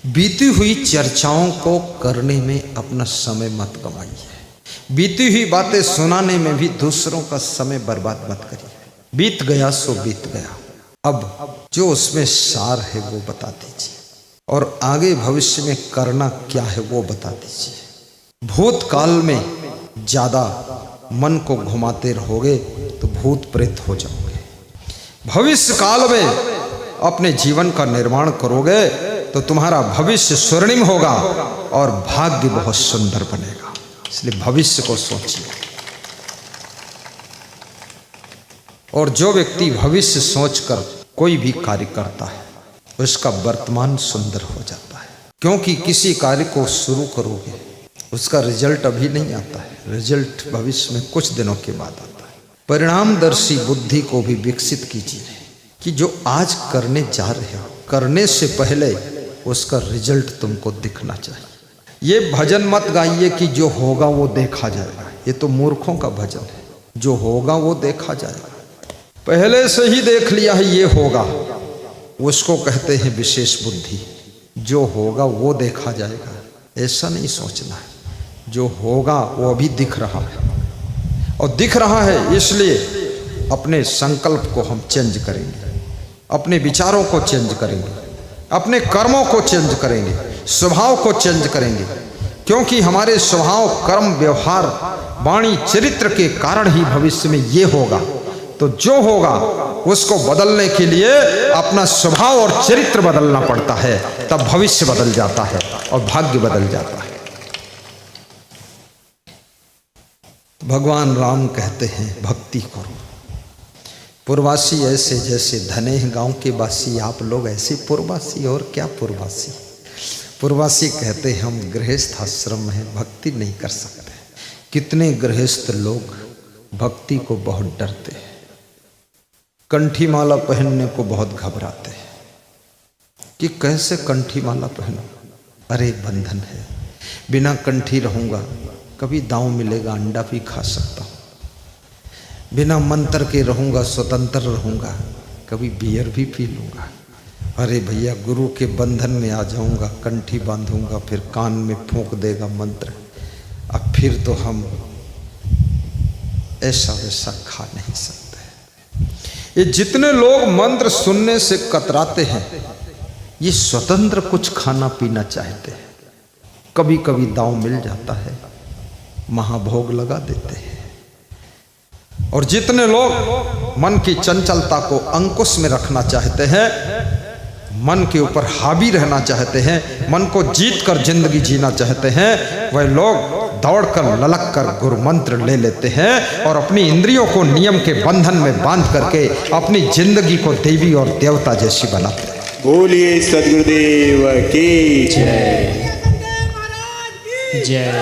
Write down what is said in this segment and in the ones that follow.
बीती हुई चर्चाओं को करने में अपना समय मत गवाइए। बीती हुई बातें सुनाने में भी दूसरों का समय बर्बाद मत करिए। बीत गया सो बीत गया, अब जो उसमें सार है वो बता दीजिए और आगे भविष्य में करना क्या है वो बता दीजिए। भूतकाल में ज़्यादा मन को घुमाते रहोगे तो भूत प्रेत हो जाओगे। भविष्य काल में अपने जीवन का निर्माण करोगे तो तुम्हारा भविष्य स्वर्णिम होगा और भाग्य बहुत सुंदर बनेगा। इसलिए भविष्य को सोचिए। और जो व्यक्ति भविष्य सोचकर कोई भी कार्य करता है उसका वर्तमान सुंदर हो जाता है, क्योंकि किसी कार्य को शुरू करोगे उसका रिजल्ट अभी नहीं आता है, रिजल्ट भविष्य में कुछ दिनों के बाद आता है। परिणामदर्शी बुद्धि को भी विकसित कीजिए कि जो आज करने जा रहे हो, करने से पहले उसका रिजल्ट तुमको दिखना चाहिए। ये भजन मत गाइए कि जो होगा वो देखा जाएगा, ये तो मूर्खों का भजन है। जो होगा वो देखा जाएगा, पहले से ही देख लिया है ये होगा, उसको कहते हैं विशेष बुद्धि। जो होगा वो देखा जाएगा, ऐसा नहीं सोचना है। जो होगा वो अभी दिख रहा है और दिख रहा है, इसलिए अपने संकल्प को हम चेंज करेंगे, अपने विचारों को चेंज करेंगे, अपने कर्मों को चेंज करेंगे, स्वभाव को चेंज करेंगे, क्योंकि हमारे स्वभाव, कर्म, व्यवहार, वाणी, चरित्र के कारण ही भविष्य में ये होगा। तो जो होगा उसको बदलने के लिए अपना स्वभाव और चरित्र बदलना पड़ता है, तब भविष्य बदल जाता है और भाग्य बदल जाता है। भगवान राम कहते हैं भक्ति करो। पूर्ववासी ऐसे जैसे धने गांव के वासी, आप लोग ऐसे पूर्ववासी, और क्या पूर्ववासी। पूर्ववासी कहते हैं हम गृहस्थ आश्रम में भक्ति नहीं कर सकते। कितने गृहस्थ लोग भक्ति को बहुत डरते हैं, कंठी माला पहनने को बहुत घबराते हैं कि कैसे कंठी माला पहनो। अरे बंधन है, बिना कंठी रहूँगा कभी दांव मिलेगा, अंडा भी खा सकता हूँ। बिना मंत्र के रहूँगा, स्वतंत्र रहूँगा, कभी बियर भी पी लूँगा। अरे भैया गुरु के बंधन में आ जाऊँगा, कंठी बांधूँगा, फिर कान में फूंक देगा मंत्र, अब फिर तो हम ऐसा वैसा खा नहीं सकते। ये जितने लोग मंत्र सुनने से कतराते हैं, ये स्वतंत्र कुछ खाना पीना चाहते हैं। कभी कभी दांव मिल जाता है, महाभोग लगा देते हैं। और जितने लोग मन की चंचलता को अंकुश में रखना चाहते हैं, मन के ऊपर हावी रहना चाहते हैं, मन को जीत कर जिंदगी जीना चाहते हैं, वह लोग दौड़कर ललक कर गुरु मंत्र ले लेते हैं और अपनी इंद्रियों को नियम के बंधन में बांध करके अपनी जिंदगी को देवी और देवता जैसी बनाते हैं। बोलिए सद्गुरुदेव की जय। जय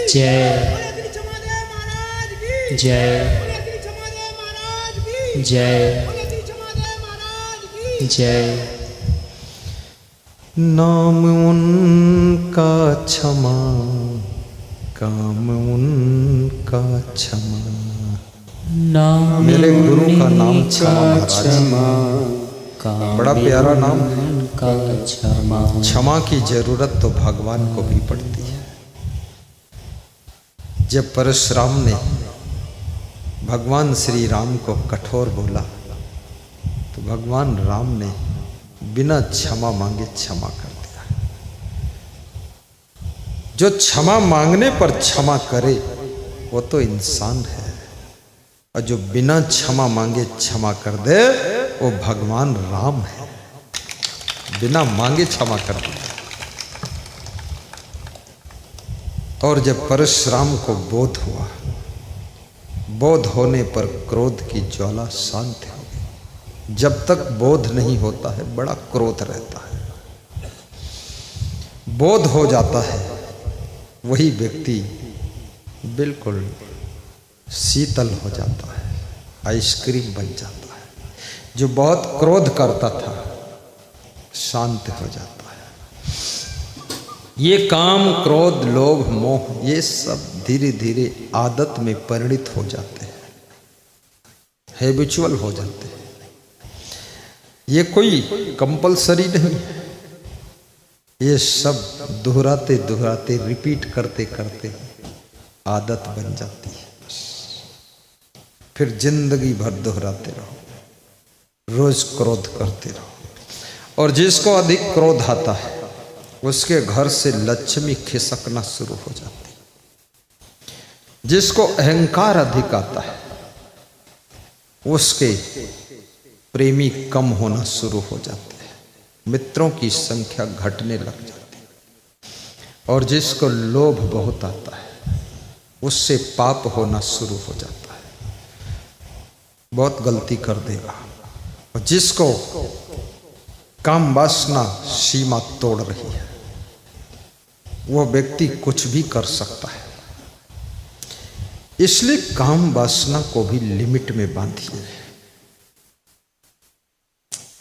जय जय जय जय। नाम उनका क्षमा, काम उनका क्षमा। नाम मेरे गुरु का नाम क्षमा महाराज, बड़ा प्यारा नाम का क्षमा। क्षमा की जरूरत तो भगवान को भी पड़ती है। जब परशुराम ने भगवान श्री राम को कठोर बोला तो भगवान राम ने बिना क्षमा मांगे क्षमा कर दिया। जो क्षमा मांगने पर क्षमा करे वो तो इंसान है, और जो बिना क्षमा मांगे क्षमा कर दे वो भगवान राम है। बिना मांगे क्षमा कर दिया। और जब परशुराम को बोध हुआ, बोध होने पर क्रोध की ज्वाला शांत हो गई। जब तक बोध नहीं होता है बड़ा क्रोध रहता है। बोध हो जाता है वही व्यक्ति बिल्कुल शीतल हो जाता है, आइसक्रीम बन जाता है। जो बहुत क्रोध करता था शांत हो जाता है। ये काम, क्रोध, लोभ, मोह, ये सब धीरे धीरे आदत में परिणित हो जाते हैं, हैबिचुअल हो जाते हैं। ये कोई कंपलसरी नहीं है। ये सब दोहराते दोहराते रिपीट करते करते आदत बन जाती है। फिर जिंदगी भर दोहराते रहो, रोज क्रोध करते रहो। और जिसको अधिक क्रोध आता है उसके घर से लक्ष्मी खिसकना शुरू हो जाती है। जिसको अहंकार अधिक आता है उसके प्रेमी कम होना शुरू हो जाते हैं, मित्रों की संख्या घटने लग जाती है। और जिसको लोभ बहुत आता है उससे पाप होना शुरू हो जाता है, बहुत गलती कर देगा। और जिसको काम वासना सीमा तोड़ रही है वह व्यक्ति कुछ भी कर सकता है। इसलिए काम वासना को भी लिमिट में बांधिए।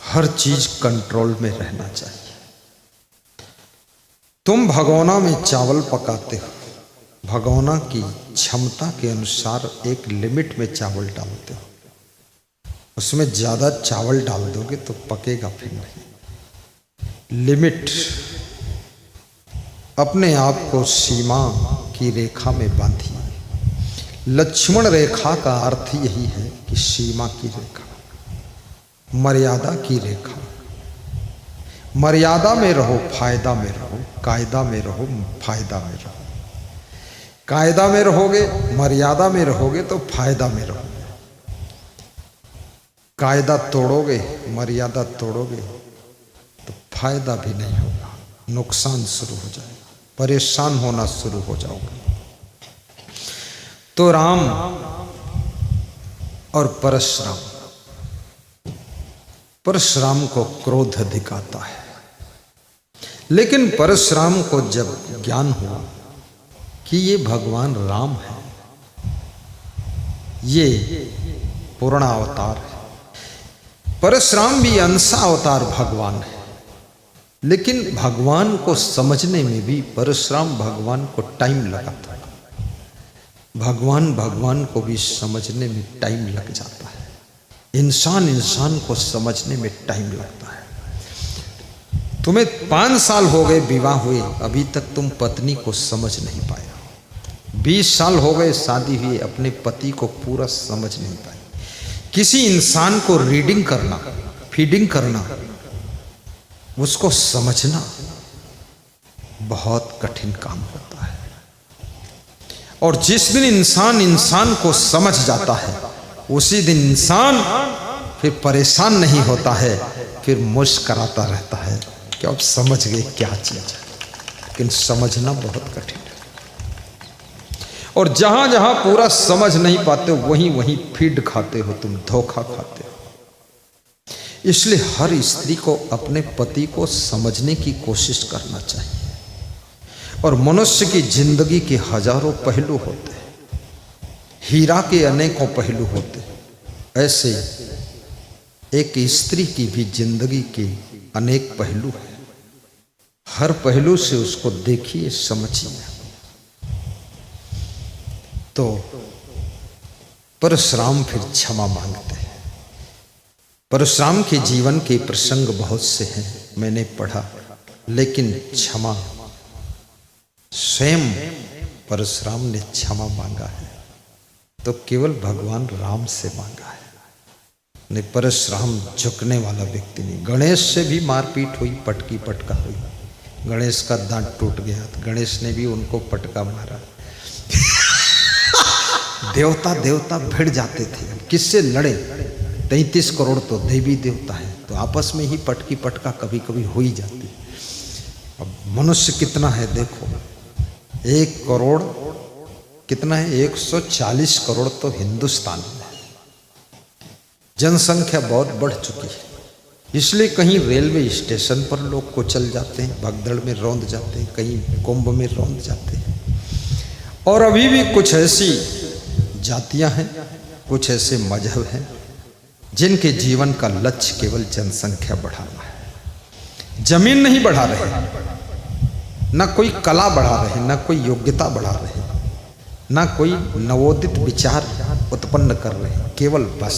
हर चीज कंट्रोल में रहना चाहिए। तुम भगोना में चावल पकाते हो, भगोना की क्षमता के अनुसार एक लिमिट में चावल डालते हो। उसमें ज्यादा चावल डाल दोगे तो पकेगा फिर नहीं। लिमिट, अपने आप को सीमा की रेखा में बांधिए। लक्ष्मण रेखा का अर्थ यही है कि सीमा की रेखा, मर्यादा की रेखा। मर्यादा में रहो, फायदा में रहो, कायदा में रहो, फायदा में रहो। कायदा में रहोगे, मर्यादा में रहोगे तो फायदा में रहोगे। कायदा तोड़ोगे, मर्यादा तोड़ोगे तो फायदा भी नहीं होगा, नुकसान शुरू हो जाएगा, परेशान होना शुरू हो जाओगे। तो राम और परशुराम, परशुराम को क्रोध अधिक आता है, लेकिन परशुराम को जब ज्ञान हुआ कि ये भगवान राम है, ये पूर्ण अवतार है। परशुराम भी अंश अवतार भगवान है, लेकिन भगवान को समझने में भी परशुराम भगवान को टाइम लगा था। भगवान को भी समझने में टाइम लग जाता है। इंसान को समझने में टाइम लगता है। तुम्हें 5 साल हो गए विवाह हुए, अभी तक तुम पत्नी को समझ नहीं पाए हो। 20 साल हो गए शादी हुई, अपने पति को पूरा समझ नहीं पाए। किसी इंसान को रीडिंग करना, फीडिंग करना, उसको समझना बहुत कठिन काम होता है। और जिस दिन इंसान को समझ जाता है उसी दिन इंसान फिर परेशान नहीं होता है, फिर मुस्कराता रहता है कि अब समझ गए क्या चीज है। लेकिन समझना बहुत कठिन है। और जहां जहां पूरा समझ नहीं पाते हो वहीं वहीं फीड खाते हो, तुम धोखा खाते हो। इसलिए हर स्त्री को अपने पति को समझने की कोशिश करना चाहिए। और मनुष्य की जिंदगी के हजारों पहलू होते हैं, हीरा के अनेकों पहलू होते हैं, ऐसे एक स्त्री की भी जिंदगी के अनेक पहलू हैं। हर पहलू से उसको देखिए, समझिए। तो परशुराम फिर क्षमा मांगते हैं। परशुराम के जीवन के प्रसंग बहुत से हैं, मैंने पढ़ा, लेकिन क्षमा स्वयं परशुराम ने क्षमा मांगा है तो केवल भगवान राम से मांगा है। नहीं, परशुराम झुकने वाला व्यक्ति नहीं। गणेश से भी मारपीट हुई, पटकी पटका हुई, गणेश का दांत टूट गया तो गणेश ने भी उनको पटका मारा। देवता भिड़ जाते थे, किससे लड़े? 33 करोड़ तो देवी देवता है, तो आपस में ही पटकी पटका कभी कभी हो ही जाती। अब मनुष्य कितना है देखो, 1 करोड़ कितना है? 140 करोड़ तो हिंदुस्तान में जनसंख्या बहुत बढ़ चुकी है। इसलिए कहीं रेलवे स्टेशन पर लोग कुचल जाते हैं, भगदड़ में रौंद जाते हैं, कहीं कुंभ में रौंद जाते हैं। और अभी भी कुछ ऐसी जातियां हैं, कुछ ऐसे मजहब हैं जिनके जीवन का लक्ष्य केवल जनसंख्या बढ़ाना है। जमीन नहीं बढ़ा रहे, ना कोई कला बढ़ा रहे, ना कोई योग्यता बढ़ा रहे, ना कोई नवोदित विचार उत्पन्न कर रहे, केवल बस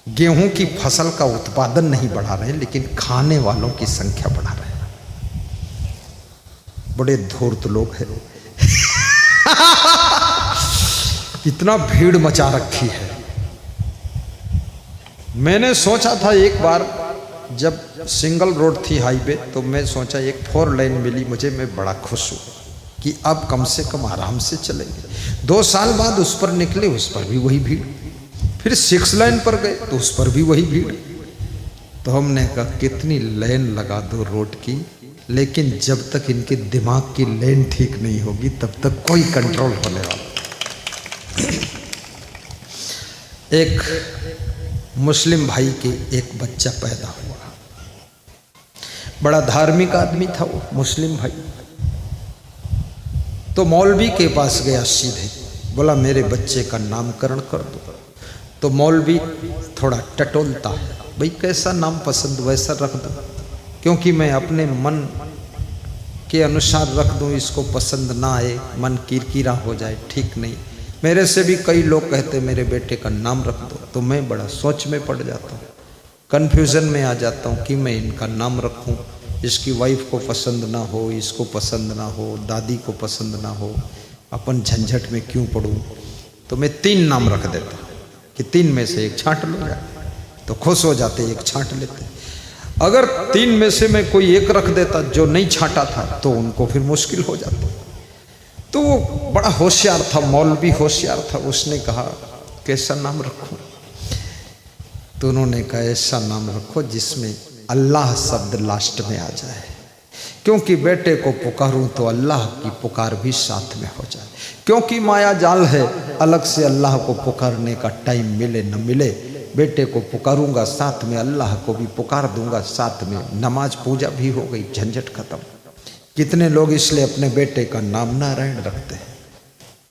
गेहूं की फसल का उत्पादन नहीं बढ़ा रहे, लेकिन खाने वालों की संख्या बढ़ा रहे हैं। बड़े धूर्त लोग हैं। इतना भीड़ मचा रखी है। मैंने सोचा था एक बार जब सिंगल रोड थी हाईवे, तो मैं सोचा एक 4 लेन मिली मुझे, मैं बड़ा खुश हूँ कि अब कम से कम आराम से चलेंगे। 2 साल बाद उस पर निकले, उस पर भी वही भीड़। फिर 6 लेन पर गए तो उस पर भी वही भीड़। तो हमने कहा कितनी लेन लगा दो रोड की, लेकिन जब तक इनके दिमाग की लेन ठीक नहीं होगी तब तक कोई कंट्रोल होने वाला। एक मुस्लिम भाई के एक बच्चा पैदा हुआ, बड़ा धार्मिक आदमी था वो मुस्लिम भाई। तो मौलवी के पास गया सीधे, बोला मेरे बच्चे का नामकरण कर दो। तो मौलवी थोड़ा टटोलता है, भाई कैसा नाम पसंद वैसा रख दो, क्योंकि मैं अपने मन के अनुसार रख दूं, इसको पसंद ना आए, मन किरकिरा हो जाए, ठीक नहीं। मेरे से भी कई लोग कहते मेरे बेटे का नाम रख दो, तो मैं बड़ा सोच में पड़ जाता हूँ, कन्फ्यूज़न में आ जाता हूँ कि मैं इनका नाम रखूँ। इसकी वाइफ को पसंद ना हो, इसको पसंद ना हो, दादी को पसंद ना हो, अपन झंझट में क्यों पढ़ूँ। तो मैं 3 नाम रख देता कि 3 में से एक छांट लो जाए, तो खुश हो जाते, एक छांट लेते। अगर 3 में से मैं कोई एक रख देता जो नहीं छांटा था, तो उनको फिर मुश्किल हो जाती। तो वो बड़ा होशियार था, मौलवी होशियार था। उसने कहा कैसा नाम रखूं? तो उन्होंने कहा ऐसा नाम रखो जिसमें अल्लाह शब्द लास्ट में आ जाए, क्योंकि बेटे को पुकारूं तो अल्लाह की पुकार भी साथ में हो जाए। क्योंकि माया जाल है, अलग से अल्लाह को पुकारने का टाइम मिले न मिले, बेटे को पुकारूंगा साथ में अल्लाह को भी पुकार दूंगा साथ में, नमाज पूजा भी हो गई, झंझट खत्म। कितने लोग इसलिए अपने बेटे का नाम नारायण रखते हैं,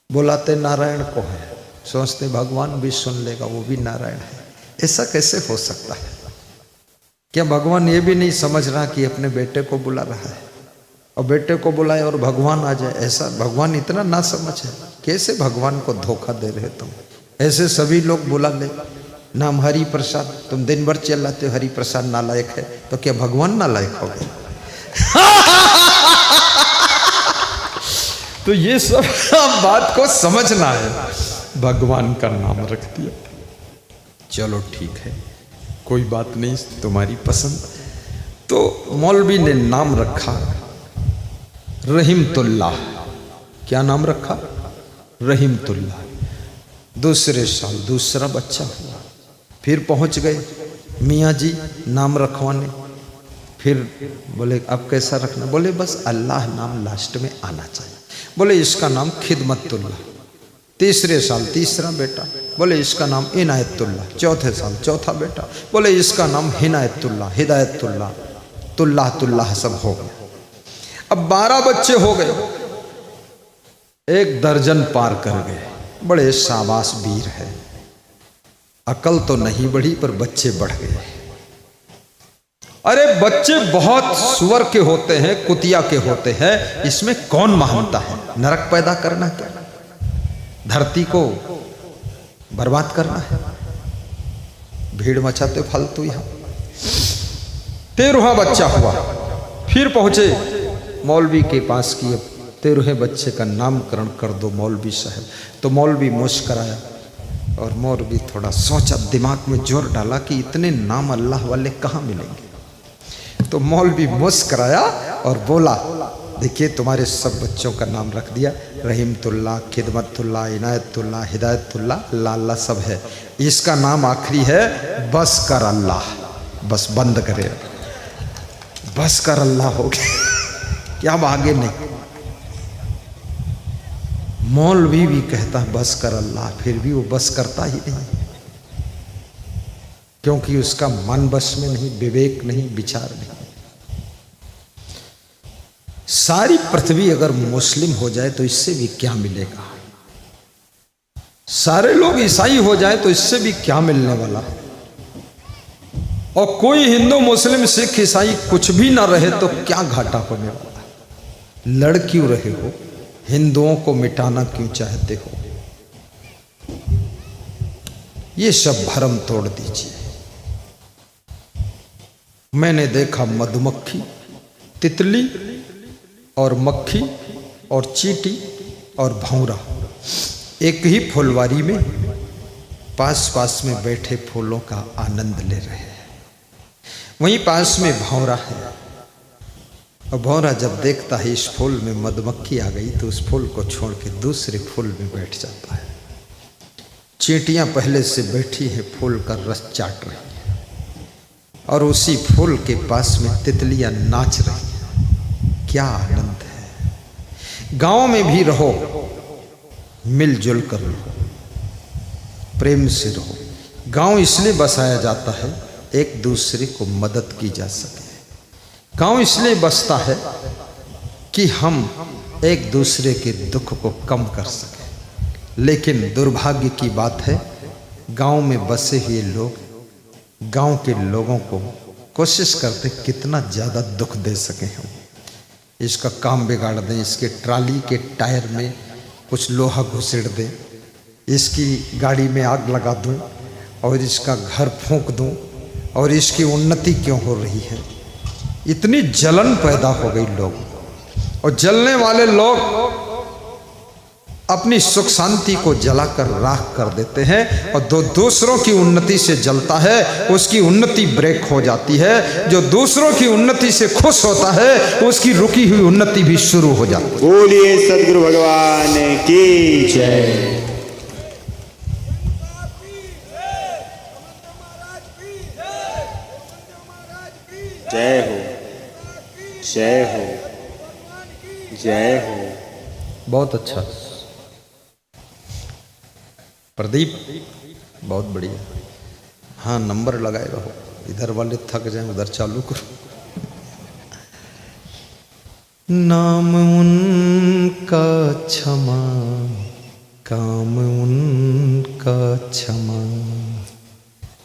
बुलाते नारायण को है, सोचते भगवान भी सुन लेगा, वो भी नारायण है। ऐसा कैसे हो सकता है? क्या भगवान ये भी नहीं समझ रहा कि अपने बेटे को बुला रहा है, और बेटे को बुलाए और भगवान आ जाए? ऐसा भगवान इतना ना समझ है? कैसे भगवान को धोखा दे रहे तुम? ऐसे सभी लोग बुला ले, नाम हरि प्रसाद, तुम दिन भर चिल्लाते हो हरि प्रसाद नालायक है, तो क्या भगवान नालायक हो गए? तो ये सब बात को समझना है। भगवान का नाम रख दिया, चलो ठीक है, कोई बात नहीं, तुम्हारी पसंद। तो मौलवी ने नाम रखा रहीमतुल्लाह। क्या नाम रखा? रहीमतुल्लाह। दूसरे साल दूसरा बच्चा हुआ, फिर पहुंच गए मियाँ जी नाम रखवाने। फिर बोले अब कैसा रखना? बोले बस अल्लाह नाम लास्ट में आना चाहिए। बोले इसका नाम खिदमतुल्लाह। तीसरे साल तीसरा बेटा, बोले इसका नाम इनायतुल्लाह। चौथे साल चौथा बेटा, बोले इसका नाम हिनायतुल्लाह, हिदायतुल्लाह, तुल्लाह तुल्लाह सब हो गए। अब 12 बच्चे हो गए, 1 दर्जन पार कर गए। बड़े शाबाश वीर है, अकल तो नहीं बढ़ी पर बच्चे बढ़ गए। अरे बच्चे बहुत सुअर के होते हैं, कुतिया के होते हैं, इसमें कौन महानता है? नरक पैदा करना क्या, धरती को बर्बाद करना है? भीड़ मचाते फालतू। यहाँ 13वां बच्चा हुआ, फिर पहुंचे मौलवी के पास कि 13वें बच्चे का नामकरण कर दो मौलवी साहब। तो मौलवी मुस्कराया, और मौलवी थोड़ा सोचा, दिमाग में जोर डाला कि इतने नाम अल्लाह वाले कहाँ मिलेंगे। तो मौलवी मुस्कराया और बोला देखिए तुम्हारे सब बच्चों का नाम रख दिया, रहीमतुल्लाह, खिदमतुल्लाह, इनायतुल्लाह, हिदायतुल्लाह, अल्लाह अल्लाह सब है। इसका नाम आखिरी है बस कर अल्लाह। बस बंद करे, बस कर अल्लाह हो गया, क्या अब आगे नहीं। मौलवी भी कहता बस कर अल्लाह, फिर भी वो बस करता ही नहीं, क्योंकि उसका मन बस में नहीं, विवेक नहीं, विचार नहीं। सारी पृथ्वी अगर मुस्लिम हो जाए तो इससे भी क्या मिलेगा? सारे लोग ईसाई हो जाए तो इससे भी क्या मिलने वाला? और कोई हिंदू मुस्लिम सिख ईसाई कुछ भी ना रहे तो क्या घाटा होने वाला? लड़ क्यों रहे हो? हिंदुओं को मिटाना क्यों चाहते हो? ये सब भ्रम तोड़ दीजिए। मैंने देखा मधुमक्खी, तितली और मक्खी और चींटी और भौरा एक ही फुलवारी में पास पास में बैठे फूलों का आनंद ले रहे हैं। वहीं पास में भौरा है और भौरा जब देखता है इस फूल में मधुमक्खी आ गई तो उस फूल को छोड़ के दूसरे फूल में बैठ जाता है। चींटियां पहले से बैठी हैं, फूल का रस चाट रही हैं और उसी फूल के पास में तितलियां नाच रही हैं। क्या आनंद है। गांव में भी रहो, मिलजुल कर रहो, प्रेम से रहो। गांव इसलिए बसाया जाता है एक दूसरे को मदद की जा सके। गांव इसलिए बसता है कि हम एक दूसरे के दुख को कम कर सकें। लेकिन दुर्भाग्य की बात है, गांव में बसे हुए लोग गांव के लोगों को कोशिश करते कितना ज़्यादा दुख दे सकें हम। इसका काम बिगाड़ दें, इसके ट्राली के टायर में कुछ लोहा घुसेड़ दें, इसकी गाड़ी में आग लगा दूं और इसका घर फूंक दूं और इसकी उन्नति क्यों हो रही है। इतनी जलन पैदा हो गई लोग, और जलने वाले लोग अपनी सुख शांति को जलाकर राख कर देते हैं और जो दूसरों की उन्नति से जलता है उसकी उन्नति ब्रेक हो जाती है। जो दूसरों की उन्नति से खुश होता है उसकी रुकी हुई उन्नति भी शुरू हो जाती है। बोलिए सद्गुरु भगवान की जय। जय हो, जय हो, जय हो। बहुत अच्छा प्रदीप, बहुत बढ़िया। हाँ, नंबर लगाए रहो, इधर वाले थक जाए उधर चालू करो। नाम उनका क्षमा, काम उनका क्षमा।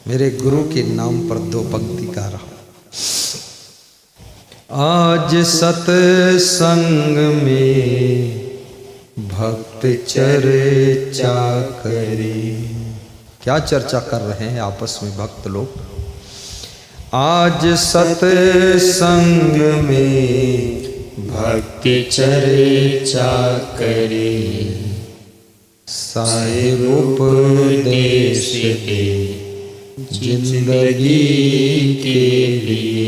मेरे गुरु के नाम पर 2 पंक्ति गा रहा हूं। आज सत्संग में भक्त चर्चा करे। क्या चर्चा कर रहे हैं आपस में भक्त लोग? आज सत्संग में भक्त चर्चा करे, साहिब उपदेश दे जिंदगी के लिए।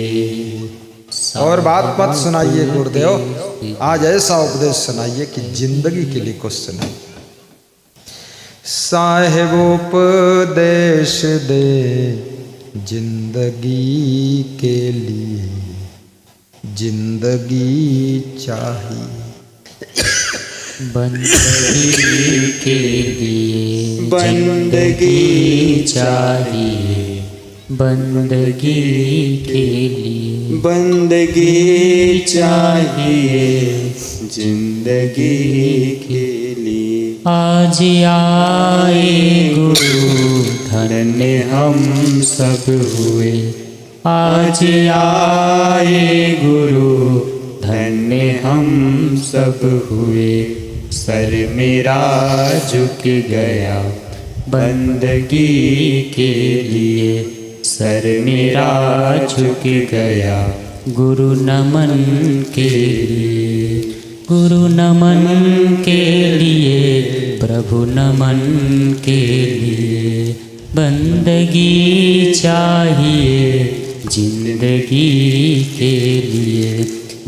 और बात मत सुनाइए गुरुदेव, आज ऐसा उपदेश सुनाइए कि जिंदगी के लिए कुछ सुनाइए। साहिब उपदेश दे जिंदगी के लिए, जिंदगी चाहिए बंदगी के लिए, बंदगी चाहिए बंदगी के लिए, बंदगी चाहिए जिंदगी के लिए। आज आए गुरु धन्य हम सब हुए, आज आए गुरु धन्य हम सब हुए। सर मेरा झुक गया बंदगी के लिए, सर मेरा झुक गया गुरु नमन के लिए, गुरु नमन के लिए, प्रभु नमन के लिए। बंदगी चाहिए जिंदगी के लिए,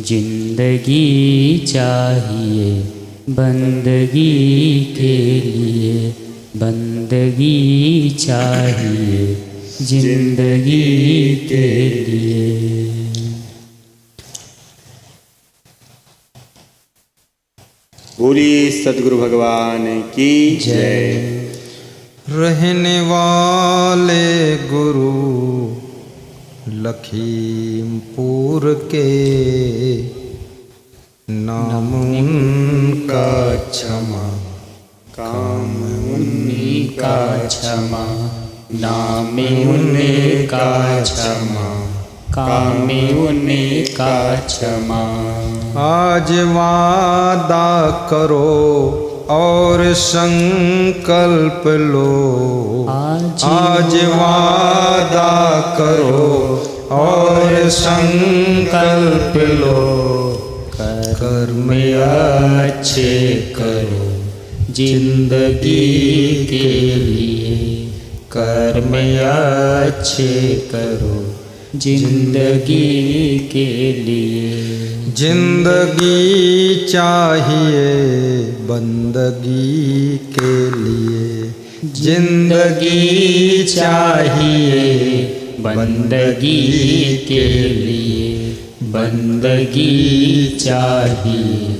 जिंदगी चाहिए बंदगी के लिए, बंदगी चाहिए जिंदगी के लिए। बोलिए सद्गुरु भगवान की जय। रहने वाले गुरु लखीमपुर के, नाम उनका क्षमा, काम उनका क्षमा, नाम उनका क्षमा, काम उनका क्षमा। आज वादा करो और संकल्प लो, आज वादा करो और संकल्प लो। कर्म अच्छे करो जिंदगी के लिए, कर्म अच्छे करो जिंदगी के लिए। जिंदगी चाहिए बंदगी के लिए, जिंदगी चाहिए बंदगी के लिए, बंदगी चाहिए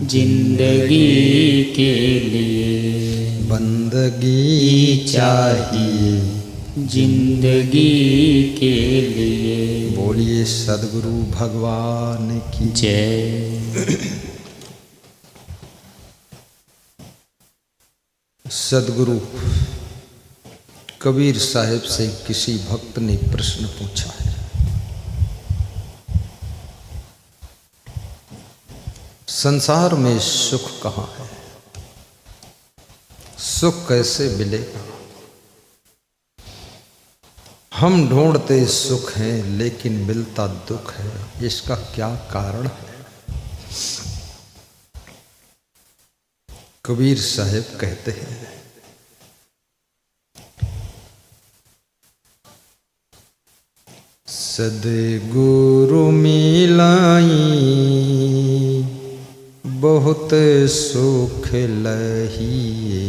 जिंदगी के लिए, बंदगी चाहिए जिंदगी के लिए। बोलिए सद्गुरु भगवान की जय। सद्गुरु कबीर साहिब से किसी भक्त ने प्रश्न पूछा है, संसार में सुख कहाँ है, सुख कैसे मिलेगा? हम ढूंढते सुख हैं लेकिन मिलता दुख है, इसका क्या कारण है? कबीर साहिब कहते हैं, सद्गुरु मिलाई बहुत सुख लहिए,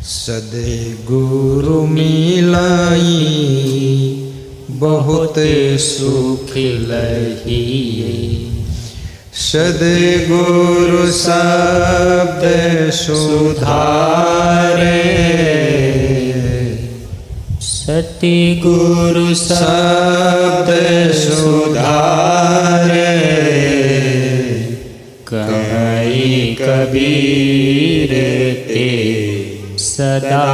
सद्गुरु मिलाई बहुत सुख लहिए, सद्गुरु शब्द सुधारे, सतगुरु शब्द सुधारे, कहीं कबीर ते सदा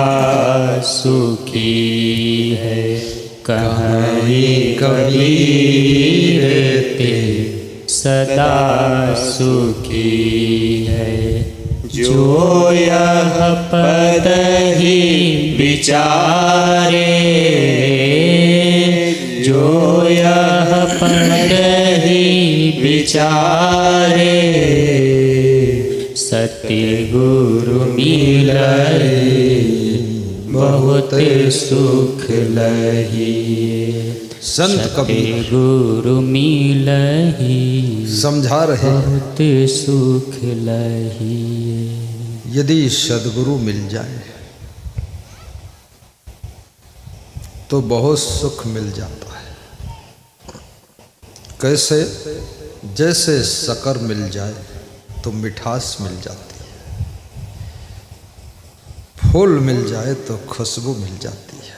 सुखी है, कहीं कबीर ते सदा सुखी है। जो यह पद ही विचारे, जो यह पद ही विचारे, सतगुरु मिलई बहुत सुख लहिए। संत कबीर गुरु मिलहि समझा रहे हैं, बहुत सुख लहिए। यदि सद्गुरु मिल जाए तो बहुत सुख मिल जाता है। कैसे? जैसे शक्कर मिल जाए तो मिठास मिल जाती है, फूल मिल जाए तो खुशबू मिल जाती है।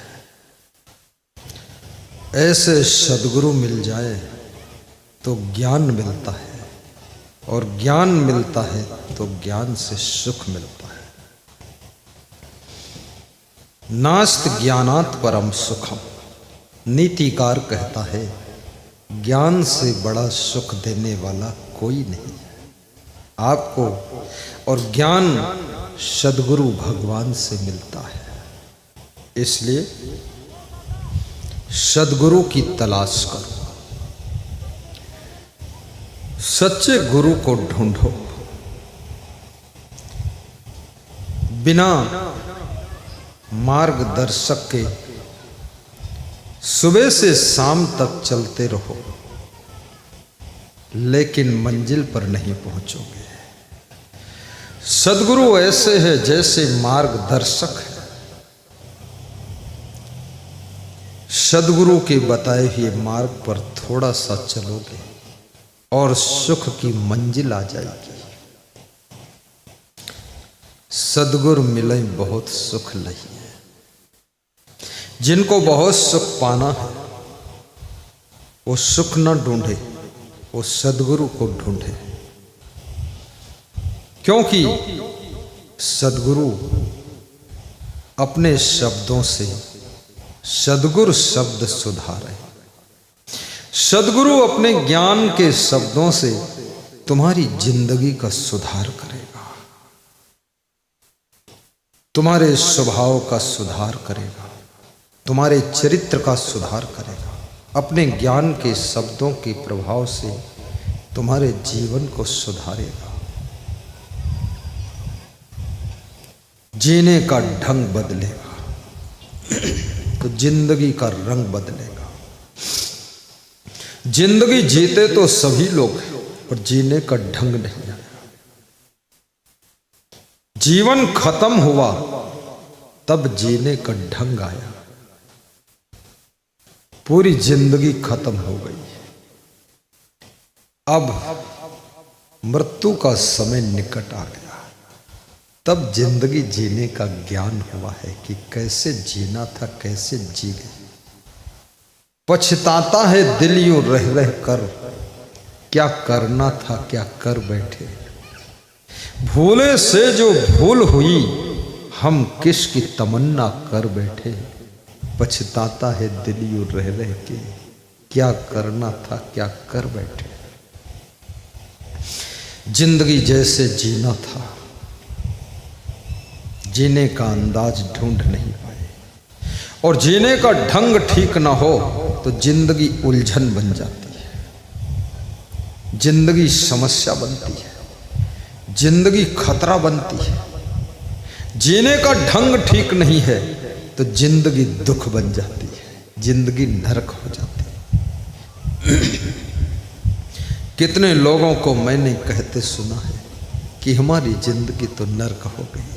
ऐसे सद्गुरु मिल जाए तो ज्ञान मिलता है, और ज्ञान मिलता है तो ज्ञान से सुख मिलता है। नास्त ज्ञानात् परम सुखम, नीतिकार कहता है, ज्ञान से बड़ा सुख देने वाला कोई नहीं है आपको, और ज्ञान सद्गुरु भगवान से मिलता है। इसलिए सद्गुरु की तलाश करो, सच्चे गुरु को ढूंढो। बिना मार्गदर्शक के सुबह से शाम तक चलते रहो, लेकिन मंजिल पर नहीं पहुंचोगे। सद्गुरु ऐसे है जैसे मार्गदर्शक है। सद्गुरु के बताए हुए मार्ग पर थोड़ा सा चलोगे और सुख की मंजिल आ जाएगी। सद्गुरु मिले बहुत सुख लही है। जिनको बहुत सुख पाना है वो सुख न ढूंढे, वो सद्गुरु को ढूंढे, क्योंकि सद्गुरु अपने शब्दों से सद्गुरु शब्द सुधारे। सद्गुरु अपने ज्ञान के शब्दों से तुम्हारी जिंदगी का सुधार करेगा, तुम्हारे स्वभाव का सुधार करेगा, तुम्हारे चरित्र का सुधार करेगा। अपने ज्ञान के शब्दों के प्रभाव से तुम्हारे जीवन को सुधारेगा, जीने का ढंग बदलेगा, तो जिंदगी का रंग बदलेगा। जिंदगी जीते तो सभी लोग हैं, पर जीने का ढंग नहीं आया। जीवन खत्म हुआ तब जीने का ढंग आया। पूरी जिंदगी खत्म हो गई, अब मृत्यु का समय निकट आ गया। तब जिंदगी जीने का ज्ञान हुआ है कि कैसे जीना था, कैसे जी गए। पछताता है दिल यूं रह रह कर, क्या करना था क्या कर बैठे। भूले से जो भूल हुई, हम किसकी तमन्ना कर बैठे। पछताता है दिल यूं रह रह के, क्या करना था क्या कर बैठे। जिंदगी जैसे जीना था, जीने का अंदाज ढूंढ नहीं पाए, और जीने का ढंग ठीक ना हो तो जिंदगी उलझन बन जाती है, जिंदगी समस्या बनती है, जिंदगी खतरा बनती है। जीने का ढंग ठीक नहीं है तो जिंदगी दुख बन जाती है, जिंदगी नरक हो जाती है। कितने लोगों को मैंने कहते सुना है कि हमारी जिंदगी तो नरक हो गई।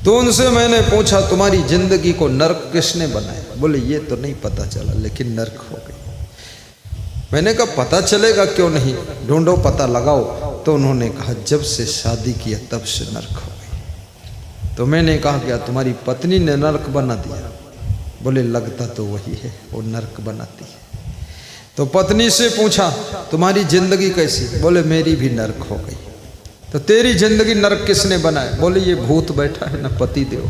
तो उनसे मैंने पूछा तुम्हारी जिंदगी को नरक किसने बनाया? बोले ये तो नहीं पता चला, लेकिन नरक हो गई। मैंने कहा पता चलेगा क्यों नहीं, ढूंढो पता लगाओ। तो उन्होंने कहा जब से शादी किया तब से नरक हो गई। तो मैंने कहा क्या तुम्हारी पत्नी ने नरक बना दिया? बोले लगता तो वही है, वो नरक बनाती है। तो पत्नी से पूछा तुम्हारी जिंदगी कैसी? बोले मेरी भी नरक हो गई। तो तेरी जिंदगी नरक किसने बनाया? बोले ये भूत बैठा है ना, पति देव।